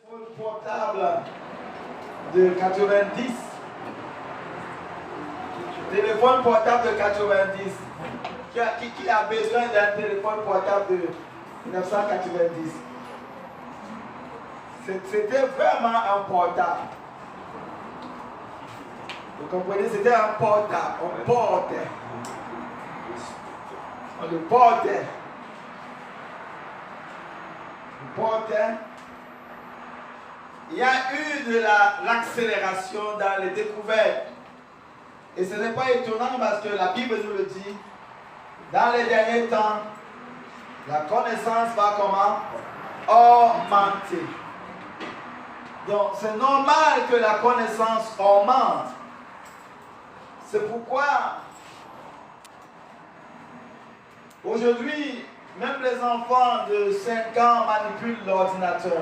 téléphone portable de 90. Téléphone portable de 90. Qui a besoin d'un téléphone portable de 1990? C'était vraiment un portable. Vous comprenez? C'était un portable. On portait. On le portait. On portait. Il y a eu de l'accélération dans les découvertes. Et ce n'est pas étonnant parce que la Bible nous le dit. Dans les derniers temps, la connaissance va comment? Augmenter. Donc c'est normal que la connaissance augmente. C'est pourquoi aujourd'hui, même les enfants de 5 ans manipulent l'ordinateur.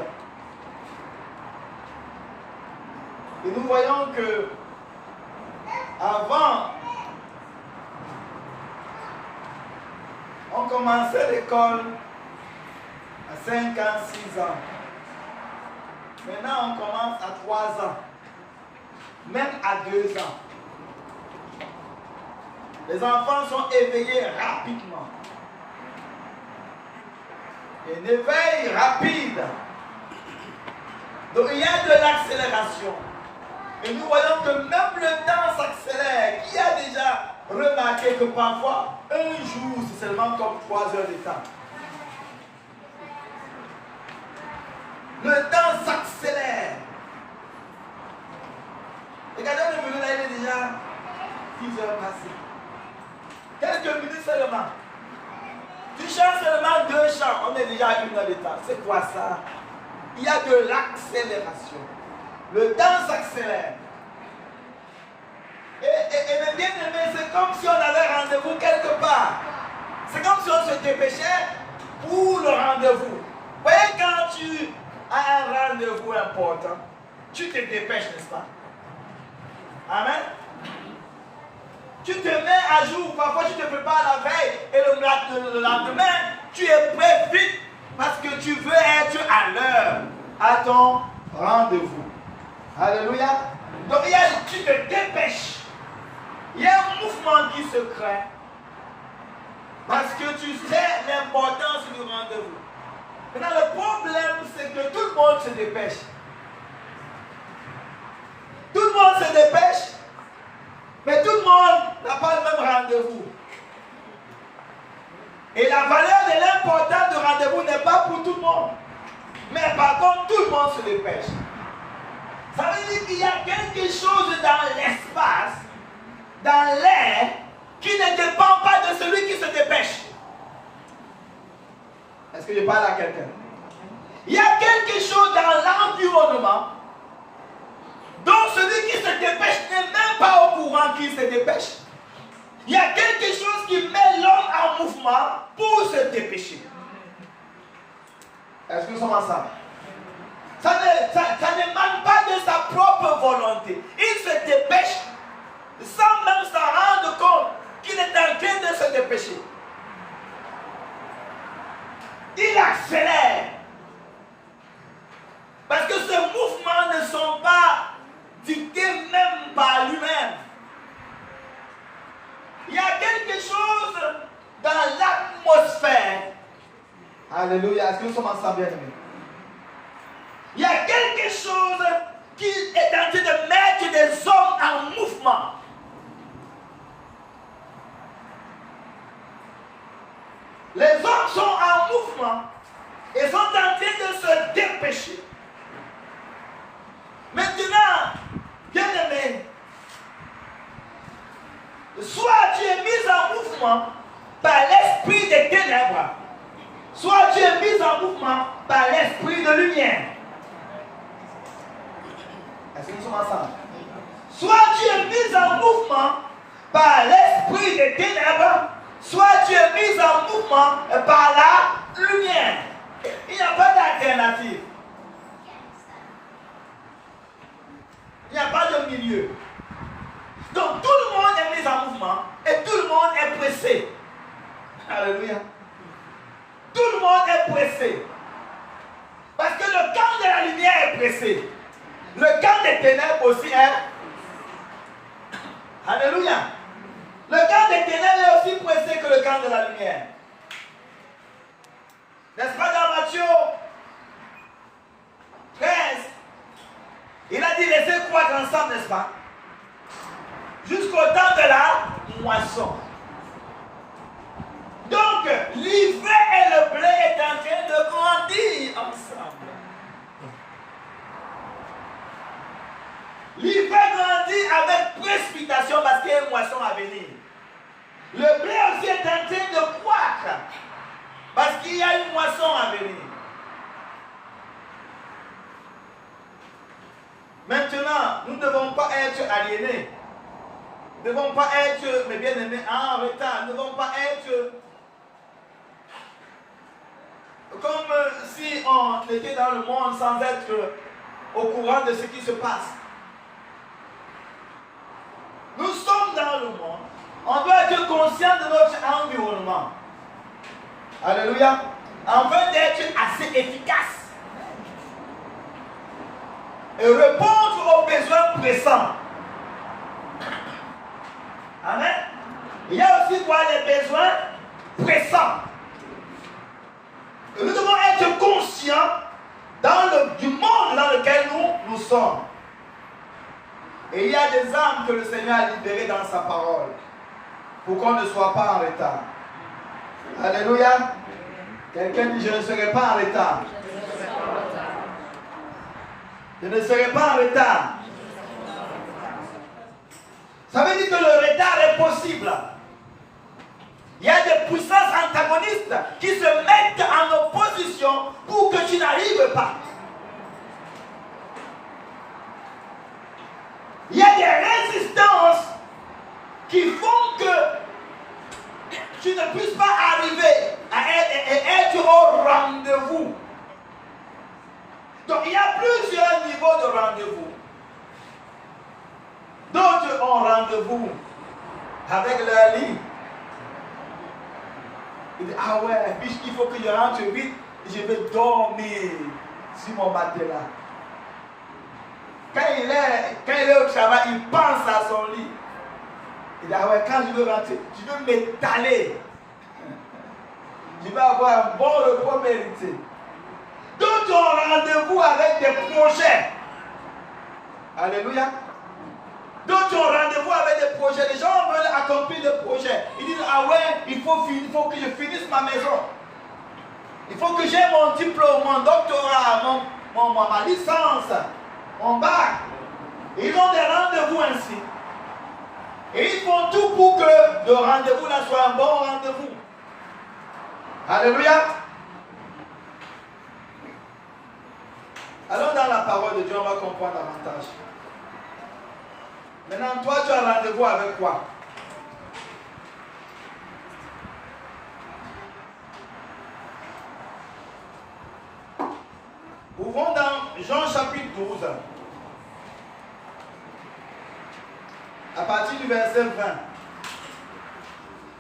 Et nous voyons que avant, on commençait l'école à 5 ans, 6 ans. Maintenant, on commence à 3 ans, même à 2 ans. Les enfants sont éveillés rapidement. Un éveil rapide. Donc, il y a de l'accélération. Et nous voyons que même le temps s'accélère. Qui a déjà remarqué que parfois, un jour, c'est seulement comme 3 heures de temps? Le temps s'accélère. Regardez, on est venu là, il est déjà 10 heures passées. Quelques minutes seulement. Tu chantes seulement 2 chants, on est déjà à 1 heure de temps. C'est quoi ça? Il y a de l'accélération. Le temps s'accélère. Et mes bien-aimés, c'est comme si on avait rendez-vous quelque part. C'est comme si on se dépêchait pour le rendez-vous. Vous voyez, quand tu as un rendez-vous important, tu te dépêches, n'est-ce pas? Amen. Tu te mets à jour, parfois tu te prépares la veille et le lendemain, tu es prêt vite parce que tu veux être à l'heure à ton rendez-vous. Alléluia. Donc tu te dépêches. Il y a un mouvement qui se crée parce que tu sais l'importance du rendez-vous. Maintenant, le problème, c'est que tout le monde se dépêche. Tout le monde se dépêche, mais tout le monde n'a pas le même rendez-vous. Et la valeur de l'importance du rendez-vous n'est pas pour tout le monde. Mais par contre, tout le monde se dépêche. Ça veut dire qu'il y a quelque chose dans l'espace, dans l'air, qui ne dépend pas de celui qui se dépêche. Est-ce que je parle à quelqu'un? Il y a quelque chose dans l'environnement dont celui qui se dépêche n'est même pas au courant qu'il se dépêche. Il y a quelque chose qui met l'homme en mouvement pour se dépêcher. Est-ce que nous sommes ensemble? Ça n'émane pas de sa propre volonté. Il se dépêche sans même s'en rendre compte qu'il est en train de se dépêcher. Il accélère. Parce que ces mouvements ne sont pas dictés même par lui-même. Il y a quelque chose dans l'atmosphère. Alléluia. Est-ce que nous sommes ensemble, bien-aimés? Il y a quelque chose qui est en train de mettre des hommes en mouvement. Les hommes sont en mouvement et sont en train de se dépêcher. Maintenant, bien-aimé, soit tu es mis en mouvement par l'esprit des ténèbres, soit tu es mis en mouvement par l'esprit de lumière. Est-ce que nous sommes ensemble? Soit tu es mis en mouvement par l'esprit des ténèbres, soit tu es mis en mouvement par la lumière. Il n'y a pas d'alternative. Il n'y a pas de milieu. Donc tout le monde est mis en mouvement et tout le monde est pressé. Alléluia. Tout le monde est pressé. Parce que le camp de la lumière est pressé. Le camp des ténèbres aussi est. Alléluia. Le camp des ténèbres est aussi pressé que le camp de la lumière. N'est-ce pas dans Matthieu 13? Il a dit laissez croître ensemble, n'est-ce pas? Jusqu'au temps de la moisson. Donc, l'ivraie et le blé est en train de grandir ensemble. L'ivraie grandit avec précipitation parce qu'il y a une moisson à venir. Le blé aussi est en train de croître parce qu'il y a une moisson à venir. Maintenant, nous ne devons pas être aliénés. Nous ne devons pas être, mes bien-aimés, en retard. Nous ne devons pas être comme si on était dans le monde sans être au courant de ce qui se passe. Nous sommes dans le monde. On doit être conscient de notre environnement. Alléluia. Afin d'être assez efficace. Et répondre aux besoins pressants. Amen. Il y a aussi quoi? Les besoins pressants. Et nous devons être conscients du monde dans lequel nous sommes. Et il y a des âmes que le Seigneur a libérées dans sa parole. Pour qu'on ne soit pas en retard. Alléluia. Quelqu'un dit je ne serai pas en retard. Je ne serai pas en retard. Ça veut dire que le retard est possible. Il y a des puissances antagonistes qui se mettent en opposition pour que tu n'arrives pas. Il y a des résistances qui font que tu ne puisses pas arriver à être au rendez-vous. Donc il y a plusieurs niveaux de rendez-vous. D'autres ont rendez-vous avec leur lit. Ils disent, ah ouais, puisqu'il faut que je rentre vite, je vais dormir sur mon matelas. Quand il est au travail, il pense à son lit. Il dit, ah ouais, quand je veux rentrer, je veux m'étaler. Je vais avoir un bon repos mérité. D'autres ont rendez-vous avec des projets. Alléluia. D'autres ont rendez-vous avec des projets. Les gens veulent accomplir des projets. Ils disent, ah ouais, il faut que je finisse ma maison. Il faut que j'ai mon diplôme, mon doctorat, ma licence, mon bac. Ils ont des rendez-vous ainsi. Et ils font tout pour que le rendez-vous là soit un bon rendez-vous. Alléluia. Allons dans la parole de Dieu, on va comprendre davantage. Maintenant, toi, tu as rendez-vous avec quoi? Ouvrons dans Jean chapitre 12. À partir du verset 20.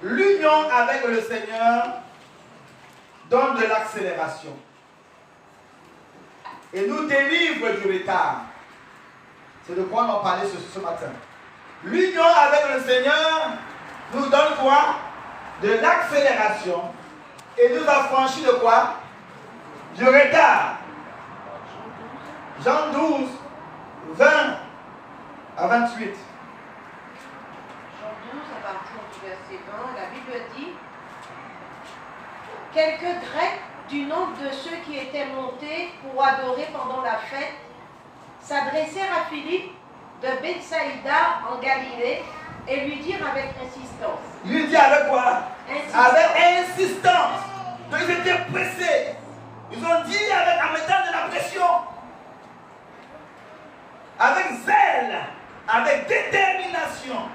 L'union avec le Seigneur donne de l'accélération. Et nous délivre du retard. C'est de quoi on en parlait ce matin. L'union avec le Seigneur nous donne quoi? De l'accélération. Et nous affranchit de quoi? Du retard. Jean 12, 20 à 28. Jean 12, à partir du verset 20, la Bible dit: quelques Grecs du nombre de ceux qui étaient montés pour adorer pendant la fête s'adressèrent à Philippe de Bethsaïda en Galilée et lui dirent avec insistance. Lui dit avec quoi? Insistance. Avec insistance. Donc ils étaient pressés. Ils ont dit en mettant de la pression. Avec zèle, avec détermination.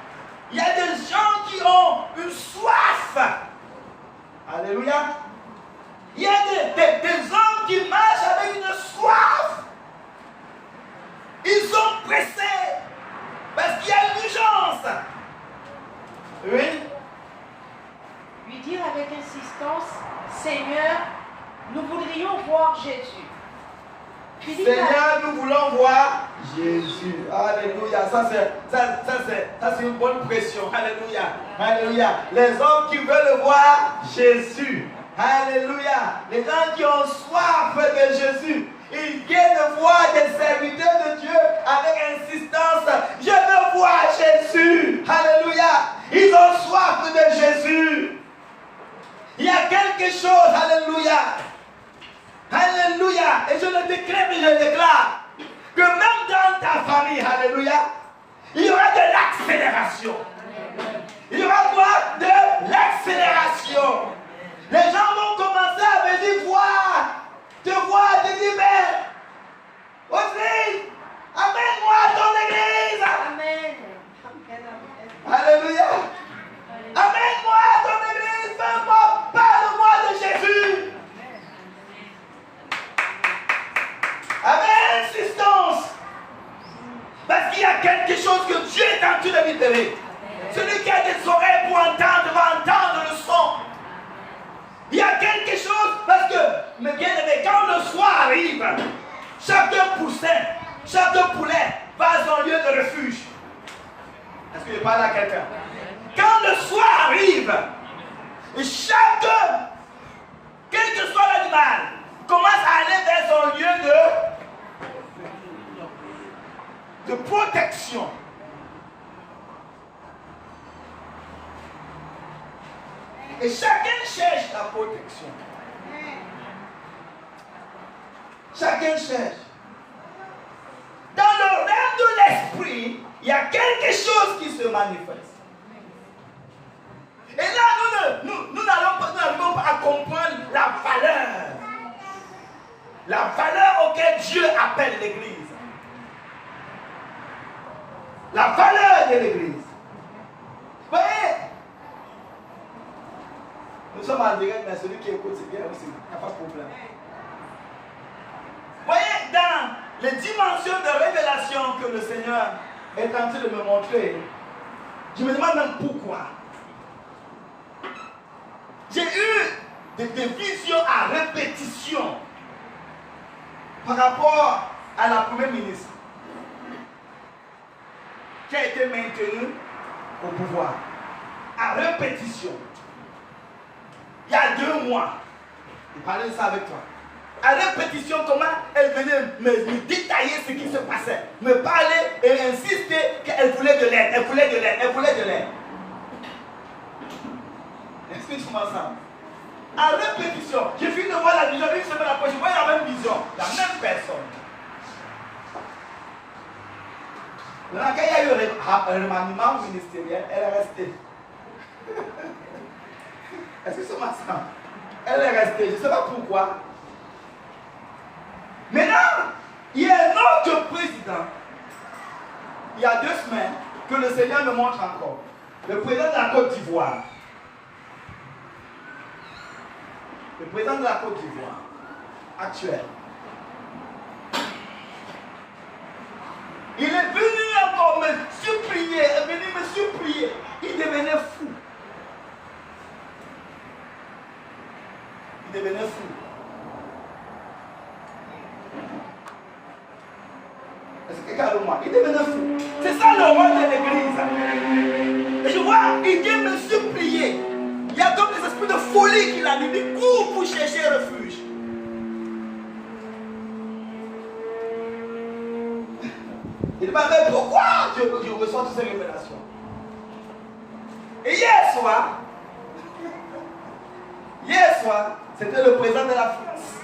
Il y a des gens qui ont une soif. Alléluia. Il y a des hommes qui marchent avec une soif. Ils sont pressés parce qu'il y a une urgence. Oui. Lui dire avec insistance: Seigneur, nous voudrions voir Jésus. Seigneur, nous voulons voir Jésus. Alléluia. Ça c'est une bonne pression. Alléluia. Alléluia. Les hommes qui veulent voir Jésus. Alléluia. Les gens qui ont soif de Jésus. Ils viennent voir des serviteurs de Dieu avec insistance. Je veux voir Jésus. Alléluia. Ils ont soif de Jésus. Il y a quelque chose. Alléluia. Alléluia. Et je le déclare et je le déclare. Que même dans ta famille, alléluia, il y aura de l'accélération. Il y aura quoi? De l'accélération. Les gens vont commencer à venir te voir, te dire, mais aussi, amène-moi à ton église. Amen. Alléluia. Amène-moi à ton église. Fais-moi, parle-moi de Jésus. Avec insistance. Parce qu'il y a quelque chose que Dieu est en train de libérer. Celui qui a des oreilles pour entendre va entendre le son. Il y a quelque chose, parce que, mes bien-aimés, quand le soir arrive, chaque poussin, chaque poulet va à son lieu de refuge. Est-ce que je parle à quelqu'un? Quand le soir arrive, quel que soit l'animal, commence à aller vers son lieu de protection. Et chacun cherche la protection. Chacun cherche. Dans le rêve de l'esprit, il y a quelque chose qui se manifeste. Et là, nous n'arrivons pas à comprendre la valeur auquel Dieu appelle l'Église. La valeur de l'Église. Vous voyez? Nous sommes en direct, mais celui qui écoute, c'est bien aussi. Il n'y a pas de problème. Vous voyez, dans les dimensions de révélation que le Seigneur est en train de me montrer, je me demande même pourquoi. J'ai eu des visions à répétition par rapport à la première ministre qui a été maintenue au pouvoir. À répétition. Il y a 2 mois, je parlais de ça avec toi. À répétition, comment elle venait me détailler ce qui se passait, me parler et insister qu'elle voulait de l'aide, elle voulait de l'aide, elle voulait de l'aide. Explique-moi ça. À répétition, j'ai fini de voir la vision, une semaine après, je vois la même vision, la même personne. Maintenant, quand il y a eu un remaniement ministériel, elle est restée. Est-ce que c'est ma ça? Elle est restée, je ne sais pas pourquoi. Maintenant, il y a un autre président, il y a 2 semaines, que le Seigneur me montre encore. Le président de la Côte d'Ivoire. Le président de la Côte d'Ivoire, actuel. Il est venu encore me supplier, Il devenait fou. Il devenait fou. Est-ce que quelqu'un de moi? Il devenait fou. C'est ça le rôle de l'église. Et je vois, il vient me supplier. Il y a comme des esprits de folie qui l'animent. Il court pour chercher refuge. Il m'a dit, pourquoi je reçois toutes ces révélations? Et hier soir, c'était le président de la France.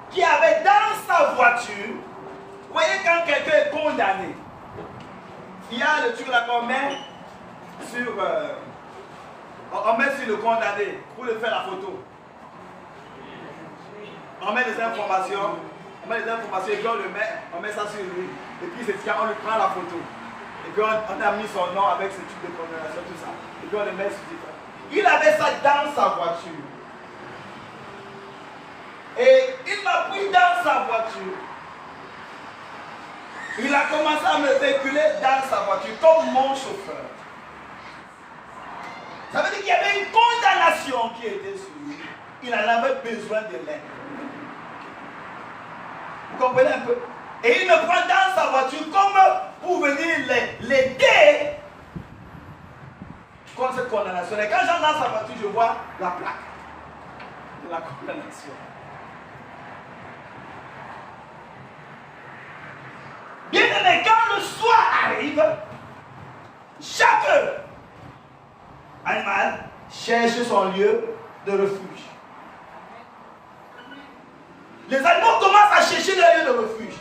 Qui avait dans sa voiture, vous voyez quand quelqu'un est condamné, il y a le truc là qu'on met sur, on met sur le condamné pour lui faire la photo. On met des informations, et puis on met ça sur lui. Et puis on lui prend la photo. Et puis on a mis son nom avec ce type de condamnation, tout ça. Et puis on le met sur lui. Il avait ça dans sa voiture. Et il m'a pris dans sa voiture. Il a commencé à me véhiculer dans sa voiture comme mon chauffeur. Ça veut dire qu'il y avait une condamnation qui était sur lui. il en avait besoin de l'aide. Vous comprenez un peu? Et il me prend dans sa voiture comme pour venir l'aider contre cette condamnation. Et quand j'entre dans sa voiture, je vois la plaque de la condamnation. Bien aimé, quand le soir arrive, chaque animal cherche son lieu de refuge. Les animaux commencent à chercher leur lieu de refuge.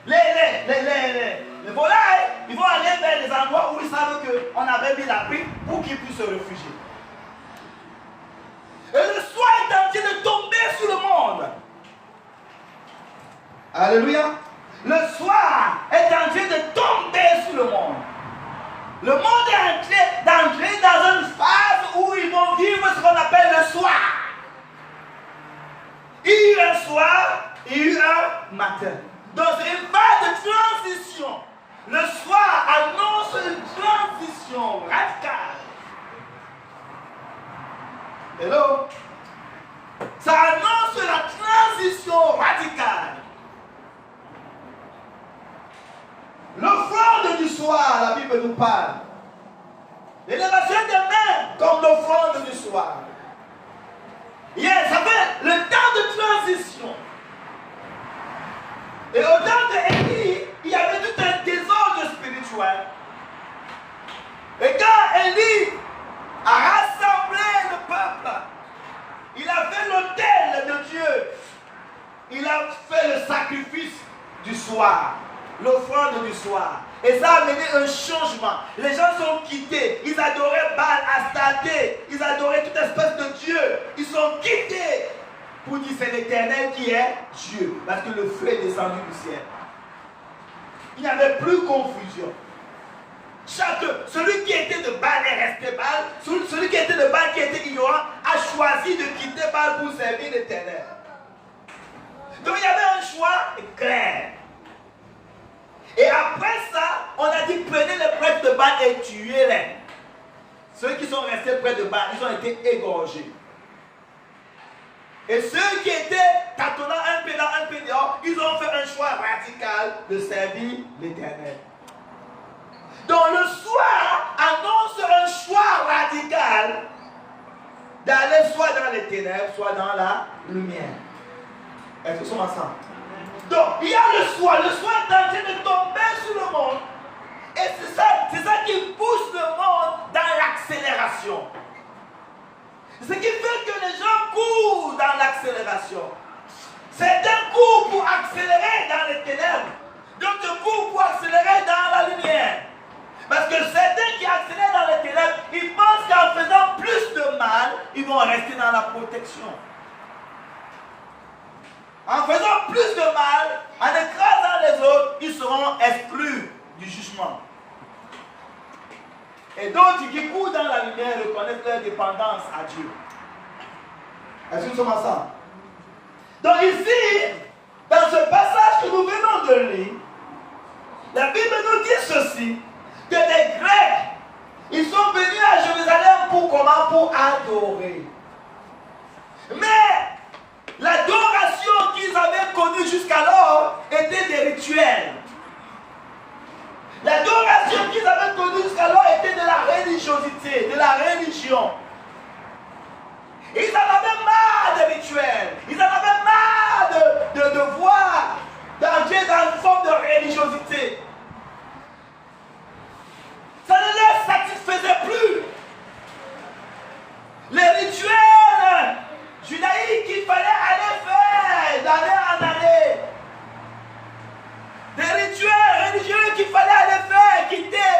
Les volailles, ils vont aller vers les endroits où ils savent qu'on avait mis l'abri pour qu'ils puissent se réfugier. Et le soir est en train de tomber sur le monde. Alléluia. Le soir est en train de tomber sur le monde. Le monde est d'entrer dans une phase où ils vont vivre ce qu'on appelle le soir. Il y a eu un soir, il y a eu un matin. Donc c'est une phase de transition. Le soir annonce une transition radicale. Hello? Ça annonce la transition radicale. L'offrande du soir, la Bible nous parle. L'élévation des mains comme l'offrande du soir. Yes, ça fait le temps de transition. Et au temps d'Élie, il y avait tout un désordre spirituel. Et quand Élie a rassemblé le peuple, il a fait l'autel de Dieu. Il a fait le sacrifice du soir. L'offrande du soir. Et ça a amené un changement. Les gens sont quittés. Ils adoraient Baal, Astarté. Ils adoraient toute espèce de Dieu. Ils sont quittés pour dire c'est l'Éternel qui est Dieu. Parce que le feu est descendu du ciel. Il n'y avait plus confusion. Celui qui était de Baal est resté Baal. Celui qui était de Baal, qui était ignorant, a choisi de quitter Baal pour servir l'Éternel. Donc il y avait un choix clair. Et après ça, on a dit prenez les prêtres de Baal et tuez-les. Ceux qui sont restés près de Baal, ils ont été égorgés. Et ceux qui étaient tâtonnants un peu là, un peu dehors, ils ont fait un choix radical de servir l'Éternel. Donc le soir annonce un choix radical d'aller soit dans les ténèbres, soit dans la lumière. Est-ce qu'ils sont ensemble? Donc, il y a le soir est en train de tomber sur le monde. Et c'est ça qui pousse le monde dans l'accélération. Ce qui fait que les gens courent dans l'accélération. Certains courent pour accélérer dans les ténèbres. D'autres courent pour accélérer dans la lumière. Parce que certains qui accélèrent dans les ténèbres, ils pensent qu'en faisant plus de mal, ils vont rester dans la protection. En faisant plus de mal, en écrasant les autres, ils seront exclus du jugement. Et d'autres qui courent dans la lumière reconnaissent leur dépendance à Dieu. Est-ce que nous sommes ensemble? Donc ici, dans ce passage que nous venons de lire, la Bible nous dit ceci, que les Grecs, ils sont venus à Jérusalem pour comment? Pour adorer. Mais l'adoration qu'ils avaient connue jusqu'alors était des rituels. L'adoration qu'ils avaient connue jusqu'alors était de la religiosité, de la religion. Ils en avaient marre des rituels. Ils en avaient marre de voir dans Dieu dans une forme de religiosité. Ça ne les satisfaisait plus. Les rituels judaïques qu'il fallait aller faire d'année en année. Des rituels religieux qu'il fallait aller faire, quitter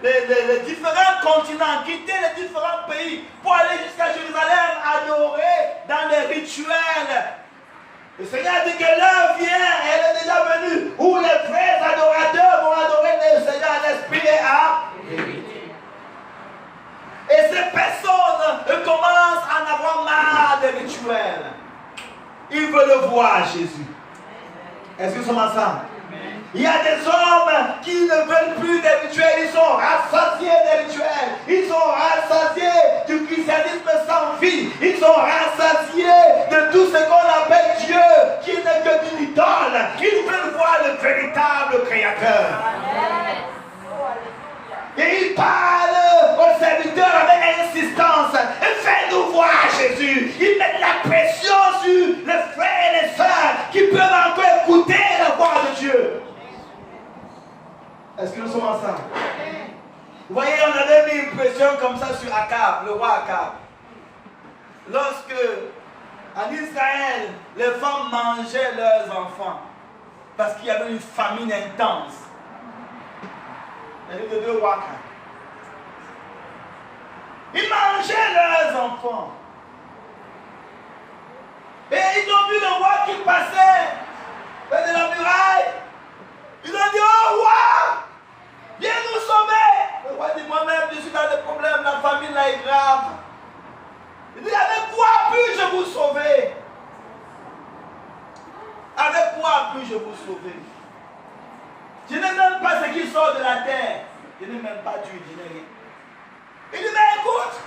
les différents continents, quitter les différents pays pour aller jusqu'à Jérusalem, adorer dans les rituels. Le Seigneur dit que l'heure vient, elle est déjà venue, où les vrais adorateurs vont adorer le Seigneur en esprit et à vérité. Et ces personnes commencent à en avoir marre des rituels. Ils veulent voir Jésus. Est-ce que nous sommes ensemble? Il y a des hommes qui ne veulent plus des rituels, ils sont rassasiés des rituels, ils sont rassasiés du christianisme sans vie, ils sont sommes ensemble. Vous voyez, on avait mis une pression comme ça sur Akab, le roi Akab. Lorsque, en Israël, les femmes mangeaient leurs enfants parce qu'il y avait une famine intense. Il y avait deux rois. Ils mangeaient leurs enfants. Et ils ont vu le roi qui passait près de la muraille. Ils ont dit, oh roi, viens nous sauver. Le roi dit, moi-même, je suis dans des problèmes, la famine là est grave. Il dit, avec quoi puis-je vous sauver? Avec quoi puis-je vous sauver? Je n'ai même pas ce qui sort de la terre. Je n'ai même pas d'huile, je n'ai rien. Il dit, mais écoute,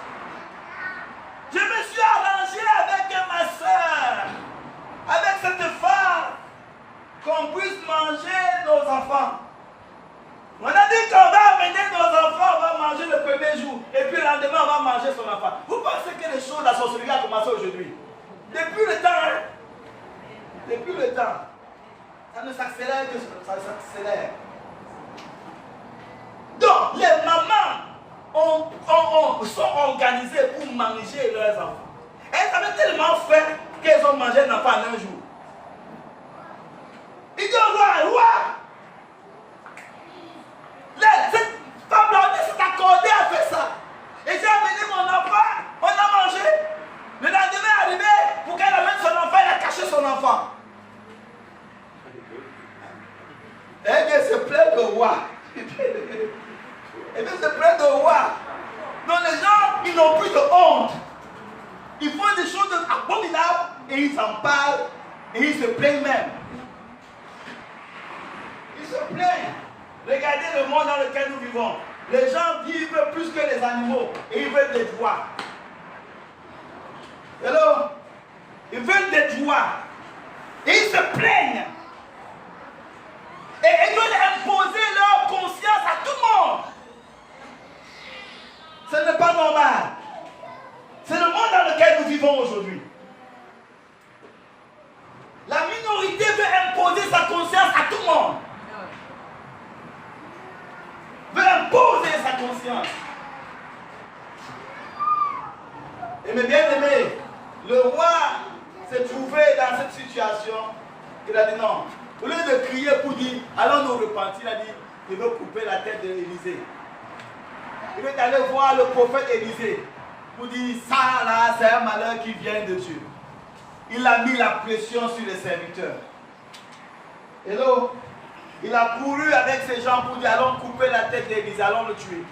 je me suis arrangé avec ma soeur, avec cette femme, qu'on puisse manger nos enfants. On a dit qu'on va amener nos enfants, on va manger le premier jour, et puis le lendemain, on va manger son enfant. Vous pensez que les choses, la sorcellerie a commencé aujourd'hui? Depuis le temps, hein? Depuis le temps. Ça ne s'accélère que ça s'accélère. Donc, les mamans sont organisées pour manger leurs enfants. Elles avaient tellement faim qu'elles ont mangé un enfant en un jour. Il dit au roi, cette femme-là s'est accordée à faire ça. Et j'ai amené mon enfant, on a mangé. Le lendemain est arrivé, pour qu'elle amène son enfant, elle a caché son enfant. Eh bien, c'est plein de rois. Eh bien, c'est plein de rois. Donc les gens, ils n'ont plus de honte. Ils font des choses abominables et ils en parlent et ils se plaignent même. Ils se plaignent. Regardez le monde dans lequel nous vivons. Les gens vivent plus que les animaux et ils veulent des droits. Hello? Ils veulent des droits. Et ils se plaignent. Et ils veulent imposer leur conscience à tout le monde. Ce n'est pas normal. C'est le monde dans lequel nous vivons aujourd'hui. La minorité veut imposer sa conscience à tout le monde. Veut imposer sa conscience. Et mes bien-aimés, le roi s'est trouvé dans cette situation. Il a dit non. Au lieu de crier pour dire, allons nous repentir, il a dit, il veut couper la tête d'Élisée. Il veut aller voir le prophète Élisée pour dire, ça là, c'est un malheur qui vient de Dieu. Il a mis la pression sur les serviteurs. Hello? Il a couru avec ces gens pour dire, allons couper la tête d'Élisée, allons le tuer.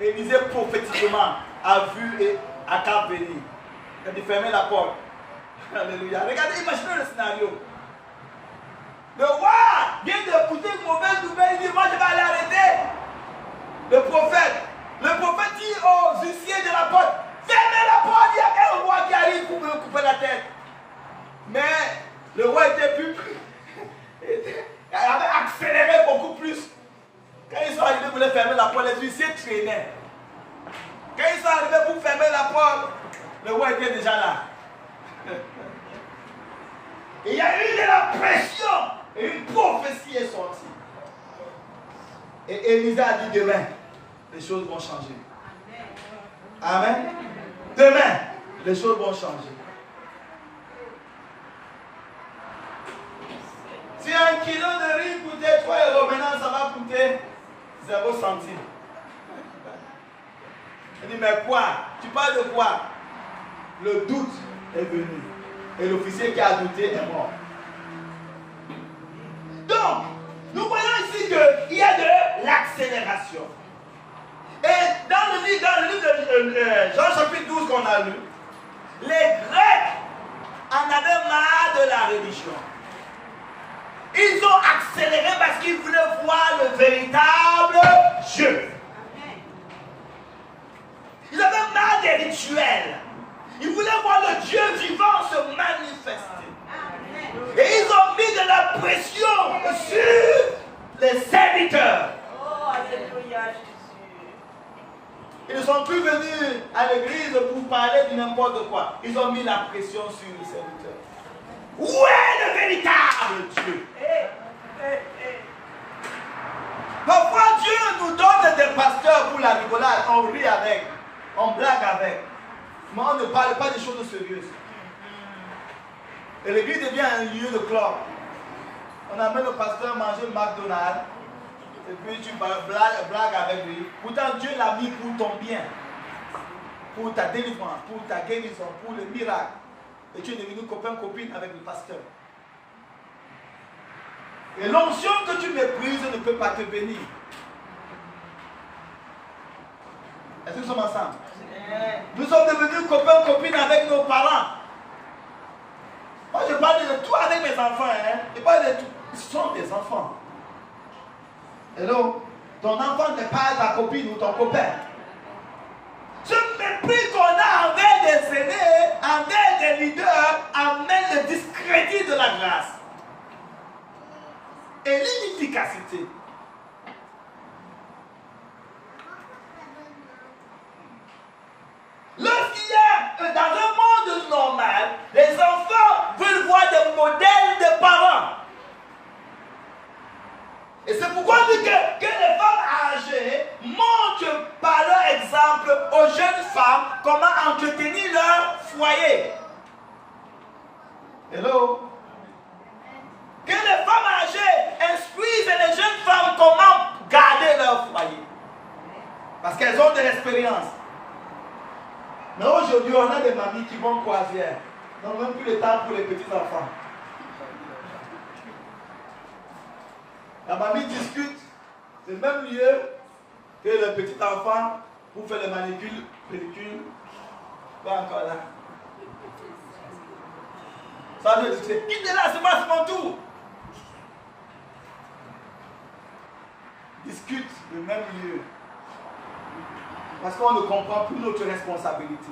Élisée prophétiquement a vu Akab venir. Il a dit, fermez la porte. Alléluia. Regardez, imaginez le scénario. Le roi vient d'écouter une mauvaise nouvelle, il dit, moi je vais aller arrêter le prophète. Le prophète dit aux huissiers de la porte, fermez la porte, il y a un roi qui arrive pour me couper la tête. Mais le roi était plus... Il avait accéléré beaucoup plus. Quand ils sont arrivés pour les fermer la porte, les huissiers traînaient. Quand ils sont arrivés pour fermer la porte, le roi était déjà là. Il y a eu de la pression et une prophétie est sortie. Et Élisée a dit demain, les choses vont changer. Amen. Demain, les choses vont changer. Si 1 kilo de riz coûtait 3 €, maintenant ça va coûter 0 centime. Il dit, mais quoi? Tu parles de quoi? Le doute est venu. Et l'officier qui a douté est mort. Donc, nous voyons ici qu'il y a de l'accélération. Et dans le livre de Jean chapitre 12 qu'on a lu, les Grecs en avaient marre de la religion. Ils ont accéléré parce qu'ils voulaient voir le véritable Dieu. Ils avaient marre des rituels. Ils voulaient voir le Dieu vivant se manifester. Et ils ont mis de la pression sur les serviteurs. Oh, alléluia, Jésus. Ils ne sont plus venus à l'église pour parler de n'importe quoi. Ils ont mis la pression sur les serviteurs. Où est le véritable Dieu? Parfois, Parfois, Dieu nous donne des pasteurs pour la rigolade. On rit avec, on blague avec. Mais on ne parle pas des choses sérieuses. Et l'église devient un lieu de club. On amène le pasteur manger le McDonald's. Et puis tu blagues avec lui. Pourtant, Dieu l'a mis pour ton bien. Pour ta délivrance, pour ta guérison, pour le miracle. Et tu es devenu copain-copine avec le pasteur. Et l'onction que tu méprises ne peut pas te bénir. Est-ce que nous sommes ensemble? Nous sommes devenus copains-copines avec nos parents. Moi, je parle de tout avec mes enfants. Hein? Je parle de tout. Ils sont des enfants. Hello? Ton enfant n'est pas ta copine ou ton copain. Ce mépris qu'on a envers des aînés, envers des leaders, amène le discrédit de la grâce et l'inefficacité. Lorsqu'il y a, dans un monde normal, les enfants veulent voir des modèles de parents. Et c'est pourquoi on dit que les femmes âgées montrent par leur exemple aux jeunes femmes comment entretenir leur foyer. Hello? Que les femmes âgées instruisent les jeunes femmes comment garder leur foyer. Parce qu'elles ont de l'expérience. Mais aujourd'hui, on a des mamies qui vont en croisière. Ils n'ont même plus le temps pour les petits enfants. La mamie discute, c'est le même lieu que le petit enfant pour faire le manicure, pédicure. Pas encore là. Ça veut dire, quitte là, c'est mon tour. Discute le même lieu. Parce qu'on ne comprend plus notre responsabilité.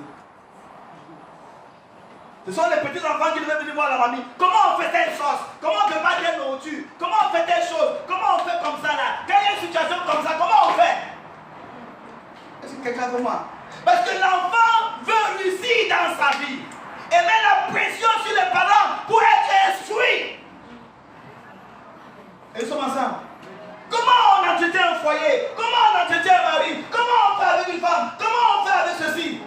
Ce sont les petits enfants qui devaient venir voir la mamie. Comment on fait telle chose? Comment on ne fait pas telle nourriture? Comment on fait telle chose? Comment on fait comme ça là? Quand il y a une situation comme ça, comment on fait? Est-ce que quelqu'un veut moi? Parce que l'enfant veut réussir dans sa vie et met la pression sur les parents pour être instruit. Et ils sont ensemble. Comment on entretient un foyer? Comment on entretient un mari? Comment on fait avec une femme? Comment on fait avec ceci?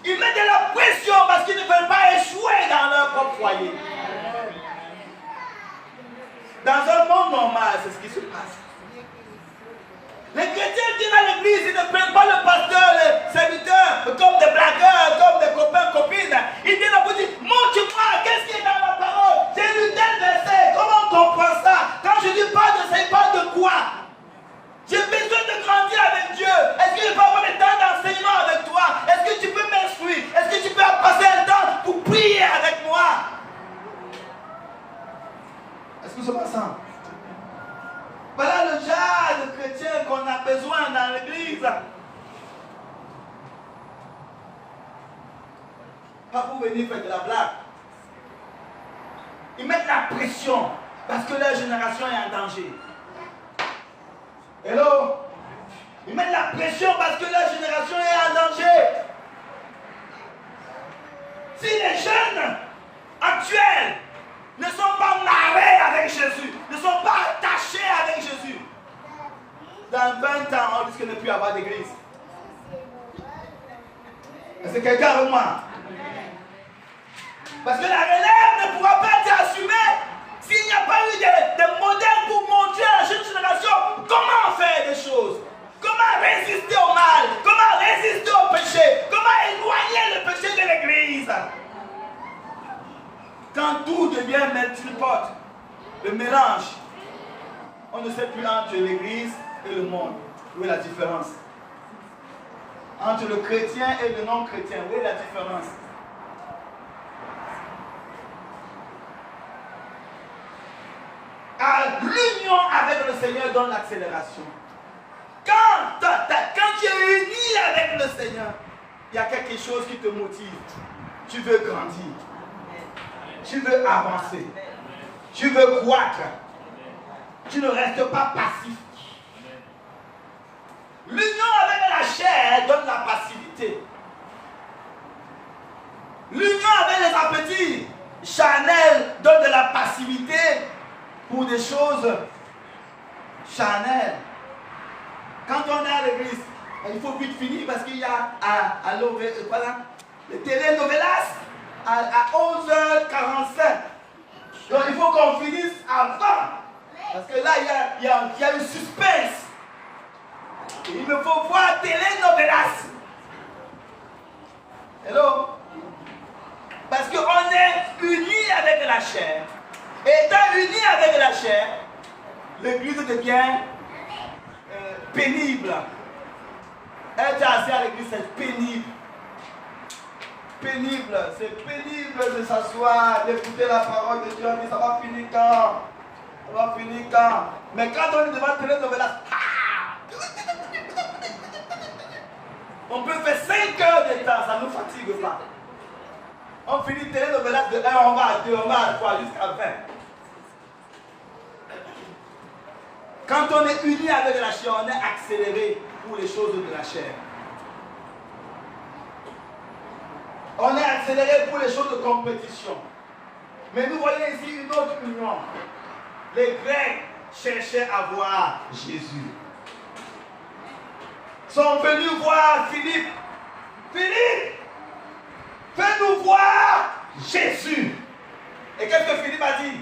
Ils mettent de la pression parce qu'ils ne veulent pas échouer dans leur propre foyer. Dans un monde normal, c'est ce qui se passe. Les chrétiens viennent à l'église, ils ne prennent pas le pasteur, les serviteurs, comme des blagueurs, comme des copains, copines. Ils viennent à vous dire, montre-moi, qu'est-ce qui est dans la parole? J'ai lu tel verset, comment on comprend ça? Quand je dis pas de ça, il parle de quoi? J'ai besoin de grandir avec Dieu. Est-ce que je peux avoir le temps d'enseignement avec toi? Est-ce que tu peux m'instruire? Est-ce que tu peux passer un temps pour prier avec moi? Est-ce que nous sommes ensemble? Voilà le genre de chrétien qu'on a besoin dans l'église. Pas pour venir faire de la blague. Ils mettent la pression parce que leur génération est en danger. Hello? Ils mettent la pression parce que leur génération est en danger. Si les jeunes actuels ne sont pas marrés avec Jésus, ne sont pas attachés avec Jésus, dans 20 ans, on risque de ne plus avoir d'église. Est-ce que quelqu'un avec moi? Parce que la relève ne pourra pas être assumée s'il n'y a pas eu de modèles pour montrer à la jeune génération comment faire des choses, comment résister au mal, comment résister au péché, comment éloigner le péché de l'église. Quand tout devient melting pot, le mélange, on ne sait plus entre l'église et le monde. Où est la différence? Entre le chrétien et le non-chrétien, où est la différence? L'union avec le Seigneur donne l'accélération. Quand tu es uni avec le Seigneur, il y a quelque chose qui te motive. Tu veux grandir. Tu veux avancer. Tu veux croître. Tu ne restes pas passif. L'union avec la chair donne la passivité. L'union avec les appétits charnels donne de la passivité pour des choses charnelles. il faut vite finir parce qu'il y a le télénovelas à 11h45. Donc il faut qu'on finisse avant. Parce que là, il y a une suspense. Il me faut voir télénovelas. Hello? Parce qu'on est unis avec la chair. Étant unis avec la chair, l'église devient pénible. Être assis à l'église, c'est pénible. Pénible, c'est pénible de s'asseoir, d'écouter la parole de Dieu. On dit, ça va finir quand? Ça va finir quand? Mais quand on est devant télénovelas, on peut faire 5 heures de temps, ça ne nous fatigue pas. On finit télénovelas de 1, on va à 2, on va à 3, jusqu'à 20. Quand on est uni avec la chair, on est accéléré pour les choses de la chair. On est accéléré pour les choses de compétition. Mais nous voyons ici une autre union. Les Grecs cherchaient à voir Jésus. Ils sont venus voir Philippe. Philippe, fais-nous voir Jésus. Et qu'est-ce que Philippe a dit?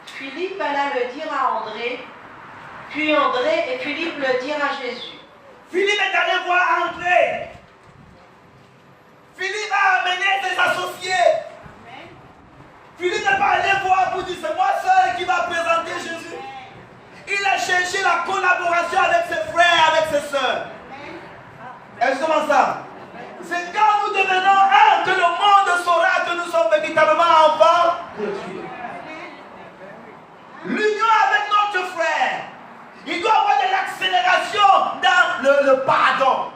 Philippe alla le dire à André, puis André et Philippe le dirent à Jésus. Philippe est allé voir André. Philippe a amené ses associés. Philippe n'est pas allé voir pour dire c'est moi seul qui va présenter Jésus. Il a cherché la collaboration avec ses frères, avec ses soeurs. Est-ce comment ça? C'est quand nous devenons un que le monde saura que nous sommes véritablement enfants de Dieu. L'union avec notre frère. Il doit y avoir de l'accélération dans le pardon.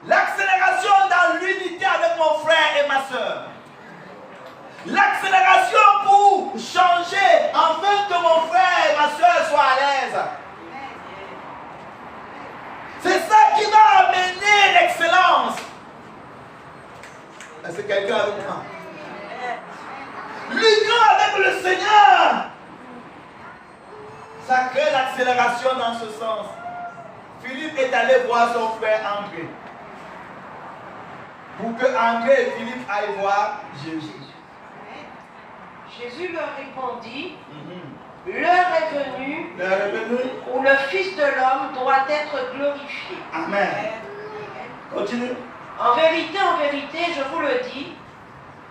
L'accélération dans l'unité avec mon frère et ma soeur. L'accélération pour changer afin que mon frère et ma soeur soient à l'aise. C'est ça qui va amener l'excellence. Est-ce que quelqu'un avec moi? L'union avec le Seigneur, ça crée l'accélération dans ce sens. Philippe est allé voir son frère André. Pour que André et Philippe aillent voir Jésus. Jésus leur répondit, l'heure est venue où le Fils de l'homme doit être glorifié. Amen. Continue. En vérité, je vous le dis,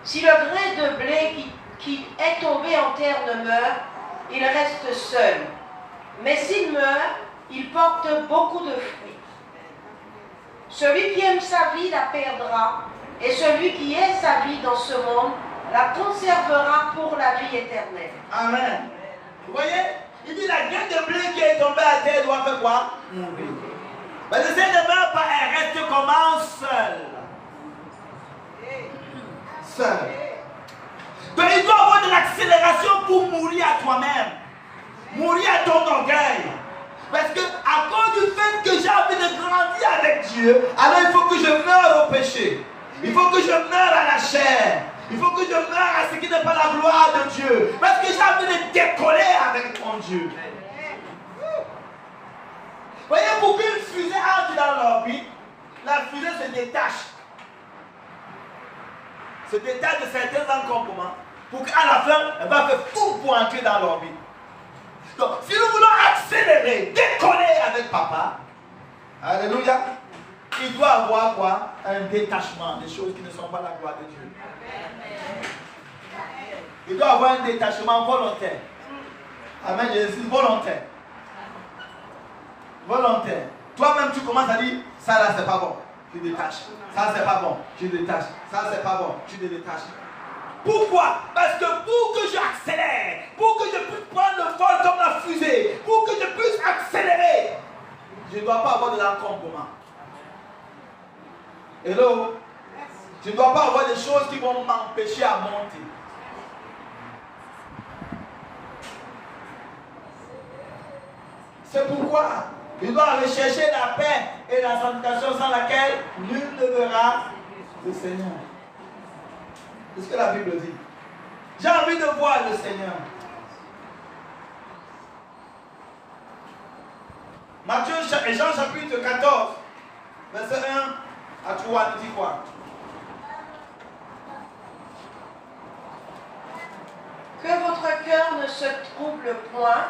si le grain de blé qui est tombé en terre ne meurt, il reste seul. Mais s'il meurt, il porte beaucoup de fruits. Celui qui aime sa vie la perdra, et celui qui est sa vie dans ce monde la conservera pour la vie éternelle. Amen. Vous voyez? Il dit la graine de blé qui est tombée à terre doit faire quoi? Mourir. Mais si elle ne meurt pas, elle reste comment? Seule. Seule. Donc il doit y avoir de l'accélération pour mourir à toi-même. Mourir à ton orgueil. Parce que à cause du fait que j'ai envie de grandir avec Dieu, alors il faut que je meure au péché. Il faut que je meure à la chair. Il faut que je meure à ce qui n'est pas la gloire de Dieu. Parce que j'ai envie de décoller avec mon Dieu. Voyez, pour qu'une fusée entre dans l'orbite, la fusée se détache. Se détache de certains encombrements. Pour qu'à la fin, elle va faire tout pour entrer dans l'orbite. Donc, si nous voulons accélérer, décoller avec papa, alléluia, il doit avoir quoi? Un détachement des choses qui ne sont pas la gloire de Dieu. Il doit avoir un détachement volontaire. Amen, Jésus, volontaire. Volontaire. Toi-même, tu commences à dire, ça là, c'est pas bon. Tu détaches. Ça, c'est pas bon. Tu détaches. Ça, c'est pas bon. Tu te détaches. Pourquoi? Parce que pour que j'accélère, pour que je puisse prendre le vol comme la fusée, pour que je puisse accélérer, je ne dois pas avoir de l'encombrement. Hello? Je ne dois pas avoir des choses qui vont m'empêcher à monter. C'est pourquoi il doit rechercher la paix et la sanctification sans laquelle nul ne verra le Seigneur. C'est ce que la Bible dit. J'ai envie de voir le Seigneur. Matthieu et Jean chapitre 14, verset 1 à 3, nous dit quoi? Que votre cœur ne se trouble point,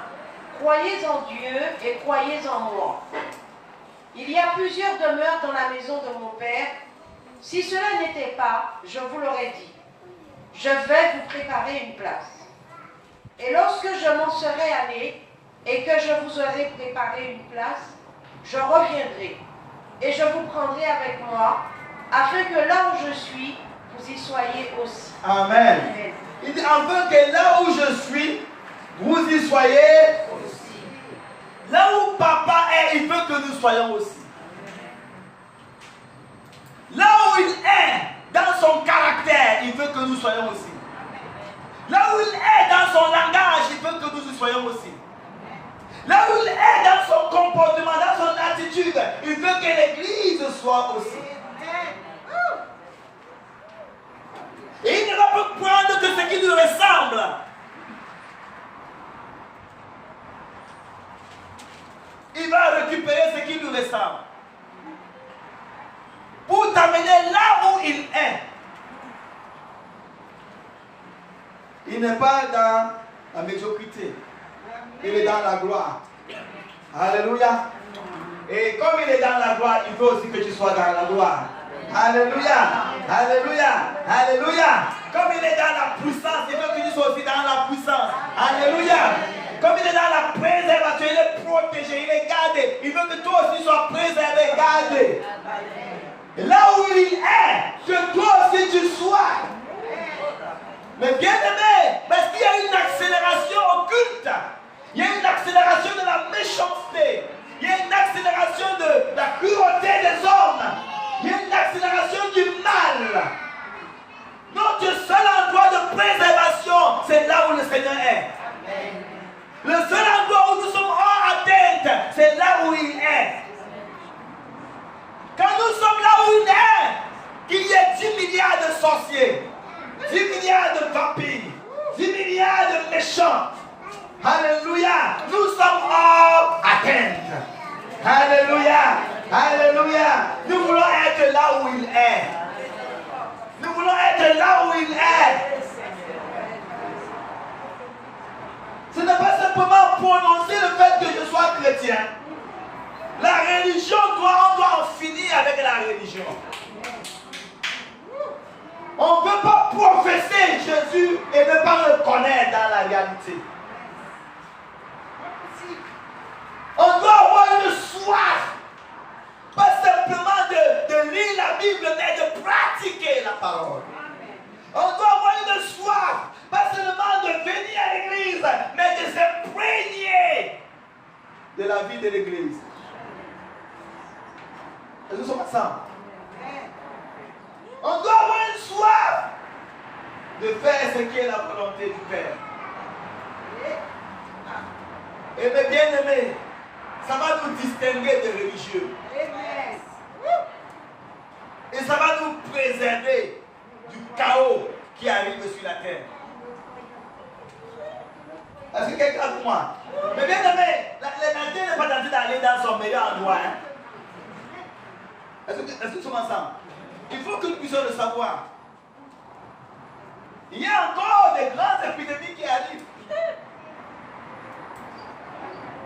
croyez en Dieu et croyez en moi. Il y a plusieurs demeures dans la maison de mon Père. Si cela n'était pas, je vous l'aurais dit. Je vais vous préparer une place. Et lorsque je m'en serai allé et que je vous aurai préparé une place, je reviendrai et je vous prendrai avec moi, afin que là où je suis, vous y soyez aussi. Amen. Amen. Il dit, afin que là où je suis, vous y soyez aussi. Là où papa est, il veut que nous soyons aussi. Là où il est, dans son caractère, il veut que nous soyons aussi. Là où il est, dans son langage, il veut que nous y soyons aussi. Là où il est, dans son comportement, dans son attitude, il veut que l'Église soit aussi. Et il ne va pas prendre que ce qui lui ressemble. Il va récupérer ce qui lui ressemble. Pour t'amener là où il est. Il n'est pas dans la médiocrité. Il est dans la gloire. Alléluia. Et comme il est dans la gloire, il veut aussi que tu sois dans la gloire. Alléluia. Alléluia. Alléluia. Comme il est dans la puissance, il veut que tu sois aussi dans la puissance. Alléluia. Comme il est dans la préservation, il est protégé, il est gardé. Il veut que toi aussi sois préservé, gardé. Et là où il est, que toi aussi tu sois. Mais bien aimé, parce qu'il y a une accélération occulte. Il y a une accélération de la méchanceté. Il y a une accélération de la cruauté des hommes. Il y a une accélération du mal. Notre seul endroit de préservation, c'est là où le Seigneur est. Le seul endroit où nous sommes hors atteinte, c'est là où il est. Quand nous sommes là où il est, qu'il y ait 10 milliards de sorciers, 10 milliards de vampires, 10 milliards de méchants. Alléluia. Nous sommes hors atteinte. Alléluia. Alléluia. Nous voulons être là où il est. Nous voulons être là où il est. Ce n'est pas simplement prononcer le fait que je sois chrétien. La religion, on doit en finir avec la religion. On ne peut pas professer Jésus et ne pas le connaître dans la réalité. On doit avoir une soif, pas simplement de lire la Bible, mais de pratiquer la parole. On doit avoir une soif, pas seulement de venir à l'église, mais de s'imprégner de la vie de l'église. Et nous sommes ensemble. On doit avoir une soif de faire ce qui est la volonté du Père. Et mes bien-aimés, ça va nous distinguer des religieux. Et ça va nous préserver du chaos qui arrive sur la terre. Est-ce que quelqu'un pour moi? Mais bien-aimés, la terre n'est pas tentée d'aller dans son meilleur endroit. Hein? Est-ce que nous sommes ensemble? Il faut que nous puissions le savoir. Il y a encore des grandes épidémies qui arrivent.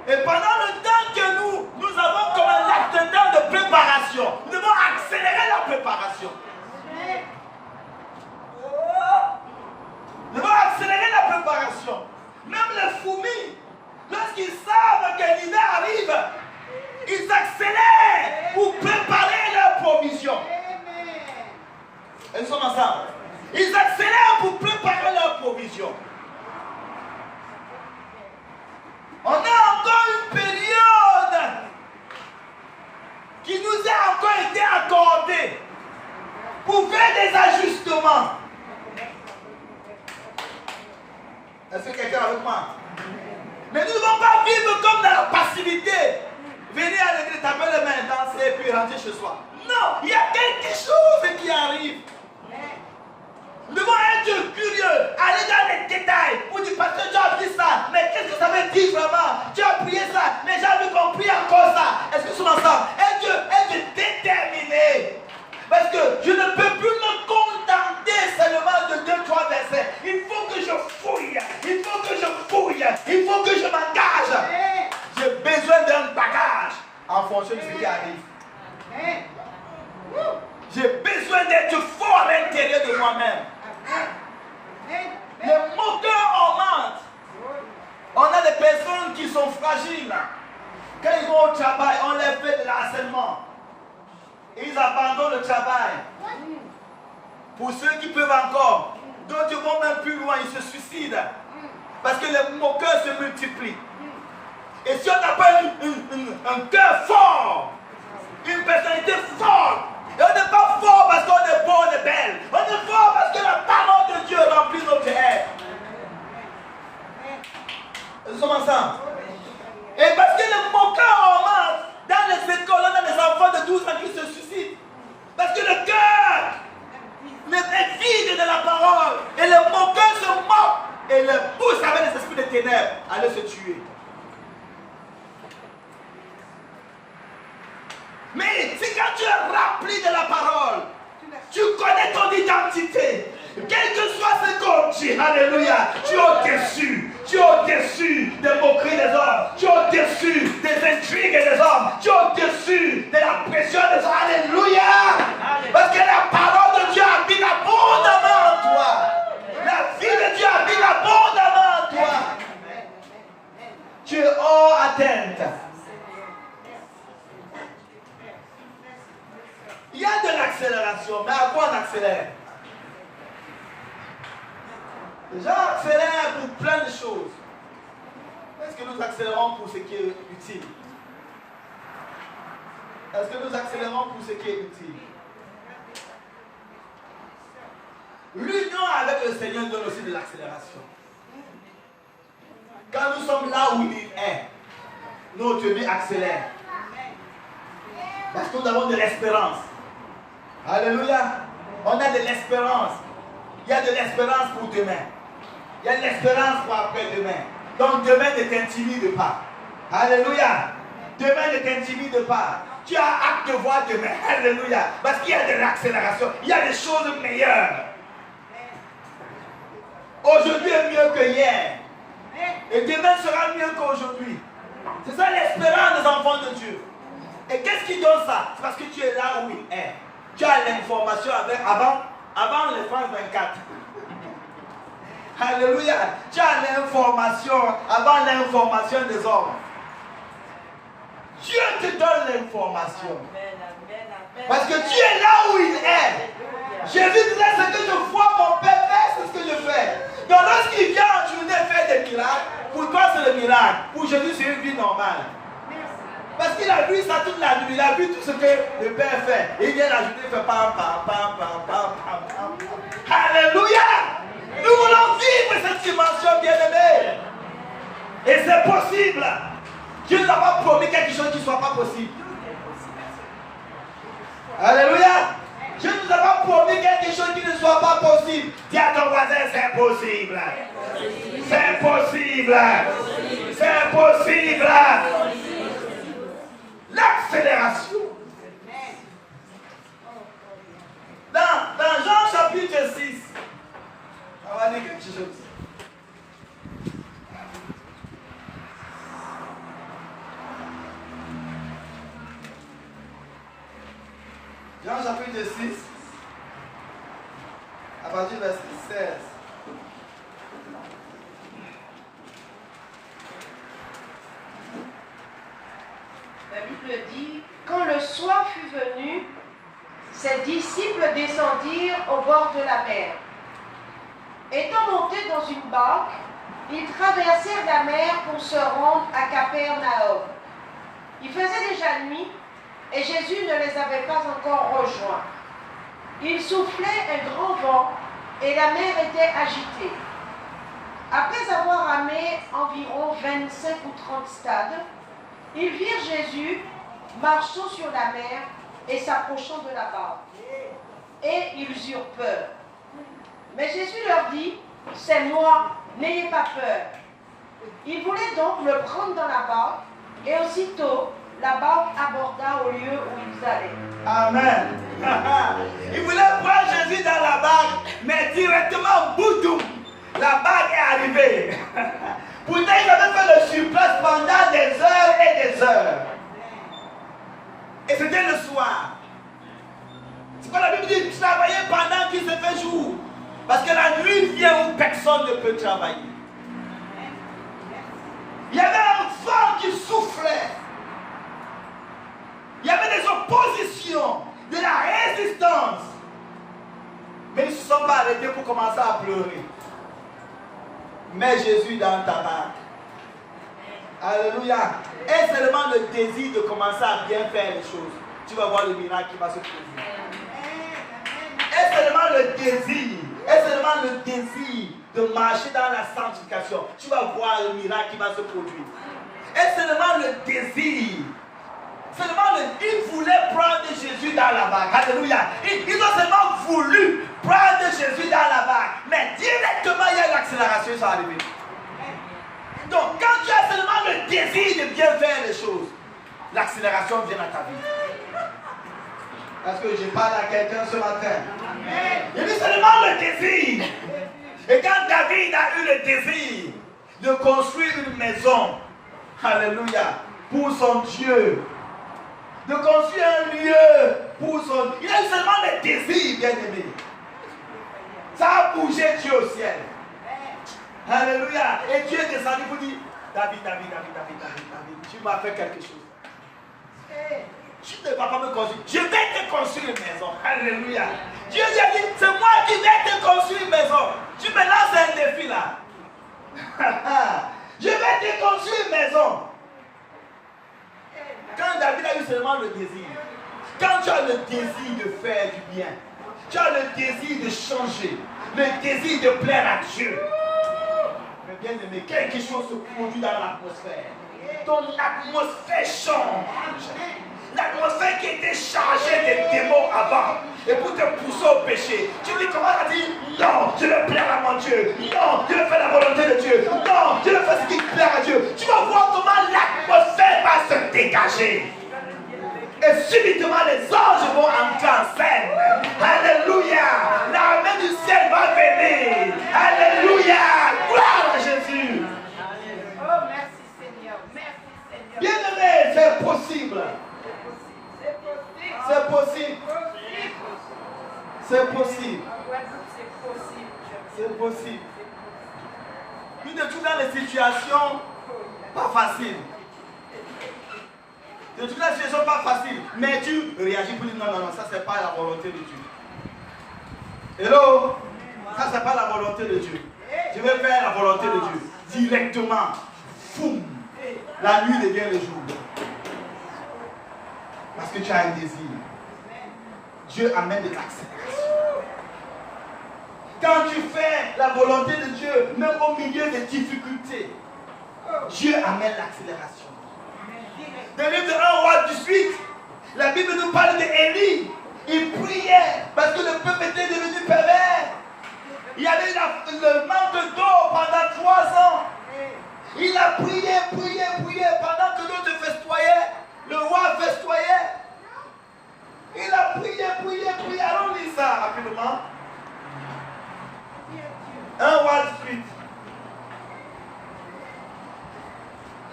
Et pendant le temps que nous avons comme un laps de temps de préparation, nous devons accélérer la préparation. Nous devons accélérer la préparation. Même les fourmis, lorsqu'ils savent que l'hiver arrive, ils accélèrent pour préparer leur provision. Et nous sommes ensemble. Ils accélèrent pour préparer leur provision. On a encore une période qui nous a encore été accordée pour faire des ajustements. Est-ce que quelqu'un est avec moi? Mais nous ne devons pas vivre comme dans la passivité. Venir à l'église, taper les mains, danser et puis rentrer chez soi. Non, il y a quelque chose qui arrive. Nous devons être curieux, aller dans les détails. Pour dire, parce que tu as appris ça, mais qu'est-ce que ça veut dire vraiment? Tu as prié ça, mais j'avais compris encore ça. fonction de ce qui arrive. J'ai besoin d'être fort à l'intérieur de moi-même. Les moqueurs augmentent. On a des personnes qui sont fragiles. Quand ils vont au travail, on les fait de l'harcèlement. Ils abandonnent le travail. Pour ceux qui peuvent encore, d'autres vont même plus loin, ils se suicident. Parce que les moqueurs se multiplient. Et si on n'a pas un cœur fort, une personnalité forte, et on n'est pas fort parce qu'on est beau, on est belle. On est fort parce que la parole de Dieu remplit notre être. Nous sommes ensemble. Et parce que les moqueurs augmentent, dans les écoles, on a des enfants de 12 ans qui se suicident. Parce que le cœur est vide de la parole. Et les moqueurs se moquent et les poussent avec les esprits de ténèbres à aller se tuer. Mais si quand tu es rempli de la parole, tu connais ton identité. Quel que soit ce qu'on dit, alléluia, tu es au-dessus. Tu es au-dessus des moqueries des hommes. Tu es au-dessus des intrigues des hommes. Tu es au-dessus de la pression des hommes. Alléluia. Parce que la parole de Dieu habite abondamment en toi. La vie de Dieu habite abondamment en toi. Tu es hors atteinte. Il y a de l'accélération, mais à quoi on accélère? Les gens accélèrent pour plein de choses. Est-ce que nous accélérons pour ce qui est utile? Est-ce que nous accélérons pour ce qui est utile? L'union avec le Seigneur donne aussi de l'accélération. Quand nous sommes là où il est, notre vie accélère. Parce que nous avons de l'espérance. Alléluia. On a de l'espérance. Il y a de l'espérance pour demain. Il y a de l'espérance pour après-demain. Donc demain ne t'intimide pas. Alléluia. Demain ne t'intimide pas. Tu as hâte de voir demain. Alléluia. Parce qu'il y a de l'accélération. Il y a des choses meilleures. Aujourd'hui est mieux que hier. Et demain sera mieux qu'aujourd'hui. C'est ça l'espérance des enfants de Dieu. Et qu'est-ce qui donne ça? C'est parce que tu es là où il est. Tu as l'information avant les France 24. Alléluia. Tu as l'information avant l'information des hommes. Dieu te donne l'information. Parce que tu es là où il est. Jésus disait, ce que je vois mon Père faire, c'est ce que je fais. Donc lorsqu'il vient en journée faire des miracles, pour toi c'est le miracle. Pour Jésus c'est une vie normale. Parce qu'il a vu ça toute la nuit, il a vu tout ce que le Père fait. Et il vient la journée, il fait pam, pam, pam, pam, pam, pam, pam. Alléluia! Nous voulons vivre cette dimension, bien-aimée. Et c'est possible. Dieu nous a pas promis quelque chose qui ne soit pas possible. Alléluia! Dieu ne nous a pas promis quelque chose qui ne soit pas possible. Dis à ton voisin, c'est possible. C'est possible. C'est possible. L'accélération. Dans Jean chapitre 6, on va dire quelque chose. Jean chapitre 6, à partir du verset 16. La Bible dit, quand le soir fut venu, ses disciples descendirent au bord de la mer. Étant montés dans une barque, ils traversèrent la mer pour se rendre à Capernaum. Il faisait déjà nuit et Jésus ne les avait pas encore rejoints. Il soufflait un grand vent et la mer était agitée. Après avoir ramé environ 25 ou 30 stades, ils virent Jésus marchant sur la mer et s'approchant de la barque. Et ils eurent peur. Mais Jésus leur dit, « C'est moi, n'ayez pas peur. » Ils voulaient donc le prendre dans la barque et aussitôt, la barque aborda au lieu où ils allaient. Amen. Ils voulaient prendre Jésus dans la barque, mais directement, boudoum, la barque est arrivée. Pourtant, ils avaient fait le surplace pendant des heures et des heures. Et c'était le soir. C'est quoi la Bible dit? Travailler pendant qu'il se fait jour. Parce que la nuit vient où personne ne peut travailler. Il y avait un vent qui soufflait. Il y avait des oppositions, de la résistance. Mais ils ne se sont pas arrêtés pour commencer à pleurer. Mets Jésus dans ta barque. Alléluia. Et seulement le désir de commencer à bien faire les choses. Tu vas voir le miracle qui va se produire. Et seulement le désir. Et seulement le désir de marcher dans la sanctification. Tu vas voir le miracle qui va se produire. Et seulement le désir. Il voulait prendre Jésus dans la barque. Alléluia. Ils ont seulement voulu prendre Jésus dans la barque. Mais directement, il y a une accélération qui est arrivée. Donc, quand tu as seulement le désir de bien faire les choses, l'accélération vient à ta vie. Parce que je parle à quelqu'un ce matin. Il dit seulement le désir. Et quand David a eu le désir de construire une maison, alléluia, pour son Dieu, de construire un lieu pour son... Il a eu seulement le désir, bien aimé. Ça a bougé Dieu au ciel. Alléluia. Et Dieu est descendu pour dire, David, tu m'as fait quelque chose. Tu ne vas pas me construire. Je vais te construire une maison. Alléluia. Dieu lui a dit, c'est moi qui vais te construire une maison. Tu me lances un défi là. Je vais te construire une maison. Quand David a eu seulement le désir, quand tu as le désir de faire du bien, tu as le désir de changer, le désir de plaire à Dieu. Mais bien aimé, quelque chose se produit dans l'atmosphère. Ton atmosphère change. L'atmosphère qui était chargée de démons avant, et pour te pousser au péché, tu dis comment tu dis non, je veux plaire à mon Dieu, non, je veux faire la volonté de Dieu, non, je veux faire ce qui plaît à Dieu. Tu vas voir comment l'atmosphère va se dégager. Et subitement les anges vont entrer en scène. Alléluia. L'armée du ciel va venir. Alléluia. Gloire à Jésus. Oh, merci Seigneur. Merci Seigneur. Bien aimé, c'est possible. C'est possible. C'est possible. C'est possible. Tu te trouves dans des situations pas faciles. Tu te trouves dans des situations pas faciles. Mais tu réagis pour dire non, ça c'est pas la volonté de Dieu. Hello? Ça c'est pas la volonté de Dieu. Je vais faire la volonté de Dieu. Directement. Foum. La nuit devient le jour. Parce que tu as un désir. Dieu amène de l'accélération. Quand tu fais la volonté de Dieu, même au milieu des difficultés, Dieu amène l'accélération. Dans le livre de 1 roi 18, la Bible nous parle d'Élie. Il priait parce que le peuple était devenu pervers. Il y avait le manque d'eau pendant 3 ans. Il a prié pendant que l'eau te festoyait. Le roi festoyait. Il a prié. Allons lire ça rapidement. 1 roi 18.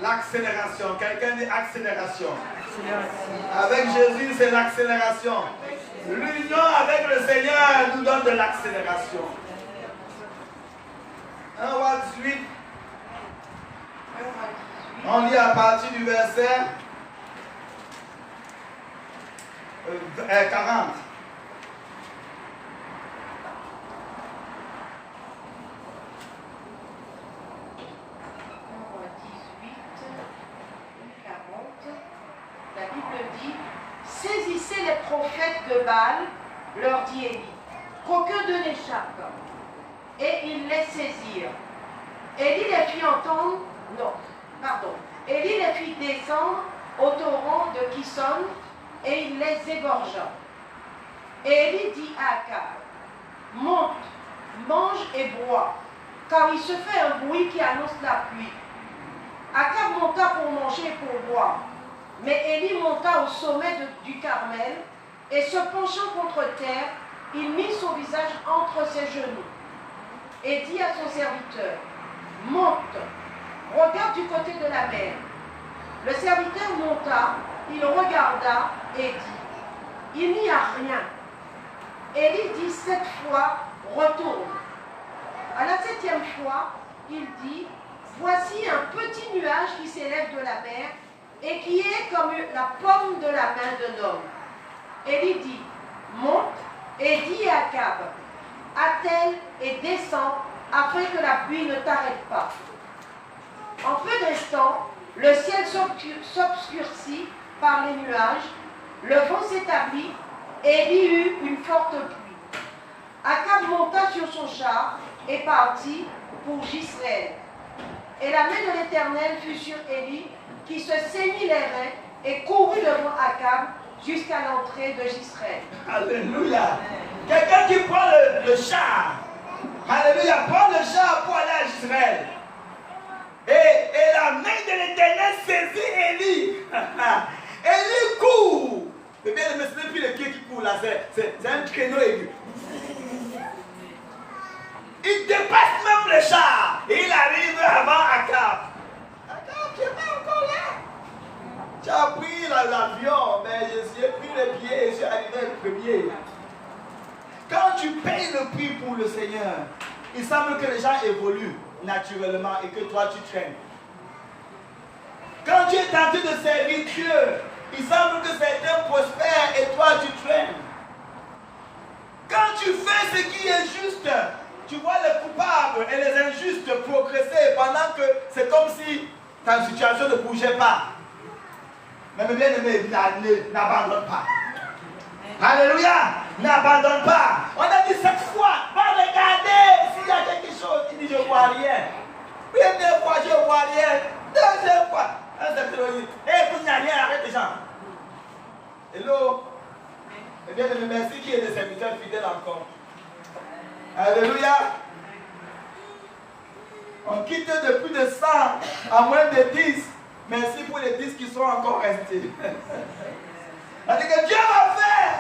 L'accélération. Quelqu'un dit accélération. Avec Jésus, c'est l'accélération. L'union avec le Seigneur nous donne de l'accélération. 1 roi 18. On lit à partir du verset 40. La Bible dit, saisissez les prophètes de Baal, leur dit Élie, qu'aucun d'eux n'échappe. Et ils les saisirent. Élie les fit entendre, Élie les fit descendre au torrent de Kison et il les égorgea. Et Élie dit à Akab, monte, mange et bois, car il se fait un bruit qui annonce la pluie. Akab monta pour manger et pour boire. Mais Élie monta au sommet du Carmel et se penchant contre terre, il mit son visage entre ses genoux et dit à son serviteur, monte, regarde du côté de la mer. Le serviteur monta il regarda et dit, il n'y a rien. Élie dit 7 fois, retourne. À la 7e fois, il dit, voici un petit nuage qui s'élève de la mer et qui est comme la paume de la main d'un homme. Élie dit, monte et dis à Akab, attelle et descends afin que la pluie ne t'arrête pas. En peu d'instants, le ciel s'obscurcit par les nuages, le vent s'établit et il y eut une forte pluie. Akab monta sur son char et partit pour Jisraël. Et la main de l'Éternel fut sur Élie, qui se saignit les reins et courut devant Akab jusqu'à l'entrée de Jisraël. Alléluia. Quelqu'un qui prend le char. Alléluia. Prend le char pour aller à Israël. Et la main de l'Éternel saisit Élie. Élie court. Mais bien, ce n'est plus le pied qui court là. C'est un créneau aigu. Il dépasse même le char. Et il arrive avant Akab. Akab, tu es pas encore là. Tu as pris l'avion, mais j'ai pris le pied et je suis arrivé le premier. Quand tu payes le prix pour le Seigneur, il semble que les gens évoluent naturellement et que toi tu traînes. Quand tu es tenté de servir Dieu, il semble que certains prospèrent et toi tu traînes. Quand tu fais ce qui est juste, tu vois les coupables et les injustes progresser pendant que c'est comme si ta situation ne bougeait pas. Mais bien aimé, n'abandonne pas. Alléluia, n'abandonne pas. On a dit 7 fois, va regarder s'il y a quelque chose. Il dit je ne vois rien. Première fois, je ne vois rien. Deuxième fois, un secrétaire dit, il n'y a rien, arrête les gens. Hello. Eh bien, merci qui est des serviteurs fidèles encore. Alléluia. On quitte de plus de 100 à moins de 10. Merci pour les 10 qui sont encore restés. On dit que Dieu va faire.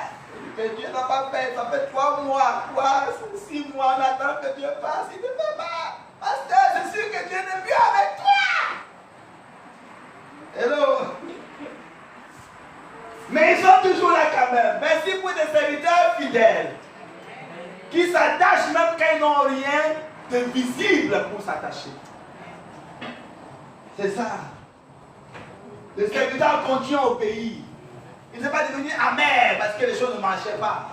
Que Dieu n'a pas fait. Ça fait 3 mois, 6 mois. On attend que Dieu fasse. Il ne fait pas. Pasteur, je suis que Dieu n'est plus avec toi. Hello. Mais ils sont toujours là quand même. Merci pour des serviteurs fidèles qui s'attachent même quand ils n'ont rien de visible pour s'attacher. C'est ça. Le serviteur continue au pays. Il ne s'est pas devenu amer parce que les choses ne marchaient pas.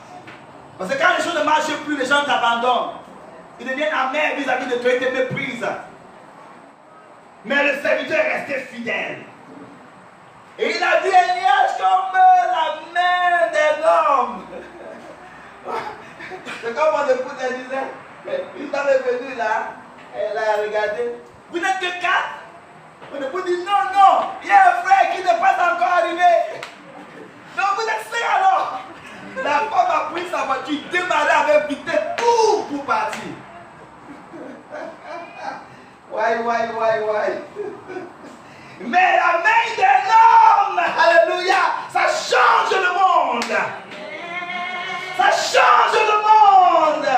Parce que quand les choses ne marchent plus, les gens t'abandonnent. Ils deviennent amers vis-à-vis de toi, ils te méprisent. Mais le serviteur est resté fidèle. Et il a vu un nuage comme la main d'un homme. C'est comme mon épouse elle disait. Une femme est venue là, elle a regardé. Vous n'êtes que 4? Mon épouse dit non, il y a un frère qui n'est pas encore arrivé. Donc vous êtes 5 alors. La femme a pris sa voiture, démarré avec vitesse pour partir. Why. Mais la main d'un homme, alléluia, ça change le monde. Ça change le monde.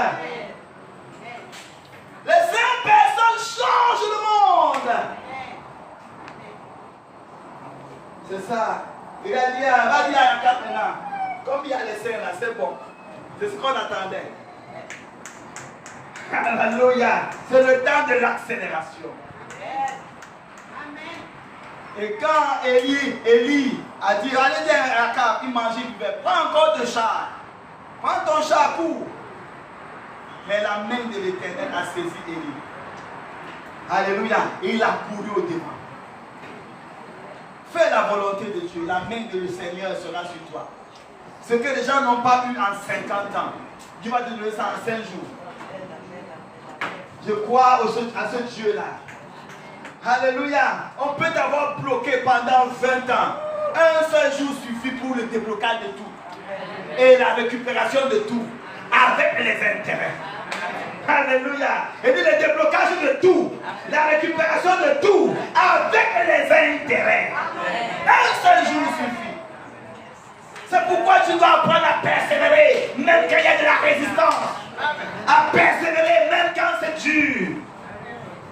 Les 5 personnes changent le monde. C'est ça. Il a dit, va dire à 4 maintenant. Comme il y a les 5 là, c'est bon. C'est ce qu'on attendait. Alléluia. C'est le temps de l'accélération. Et quand Élie a dit, allez dire à Akab, il mangeait, il buvait, prends encore 2 chars. Prends ton char, cours. Mais la main de l'Éternel a saisi Élie. Alléluia. Et il a couru au devant. Fais la volonté de Dieu. La main de le Seigneur sera sur toi. Ce que les gens n'ont pas eu en 50 ans, Dieu va te donner ça en 5 jours. Je crois à ce Dieu-là. Alléluia. On peut t'avoir bloqué pendant 20 ans. Un seul jour suffit pour le déblocage de tout. Et la récupération de tout. Avec les intérêts. Alléluia. Et dit le déblocage de tout. La récupération de tout. Avec les intérêts. Un seul jour suffit. C'est pourquoi tu dois apprendre à persévérer. Même quand il y a de la résistance. À persévérer même quand c'est dur.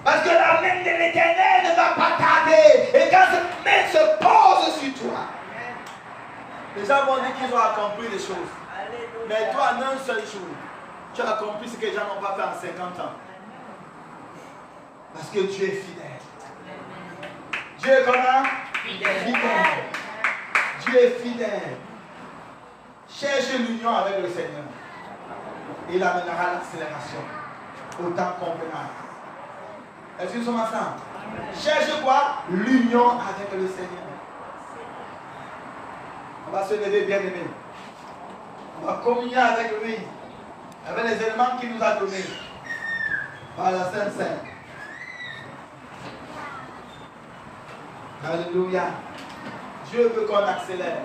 Parce que la main de l'Éternel ne va pas tarder. Et quand cette main se pose sur toi, Les gens vont dire qu'ils ont accompli des choses. Mais toi, en un seul jour, tu as accompli ce que les gens n'ont pas fait en 50 ans. Parce que Dieu est fidèle. Dieu est comment? Fidèle. Dieu est fidèle. Cherche l'union avec le Seigneur. Il amènera l'accélération au temps convenable. Est-ce que nous sommes ensemble? Cherche quoi? L'union avec le Seigneur. On va se lever, bien aimé. On va communier avec lui, avec les éléments qu'il nous a donnés par la Sainte Sainte. Alléluia. Dieu veut qu'on accélère.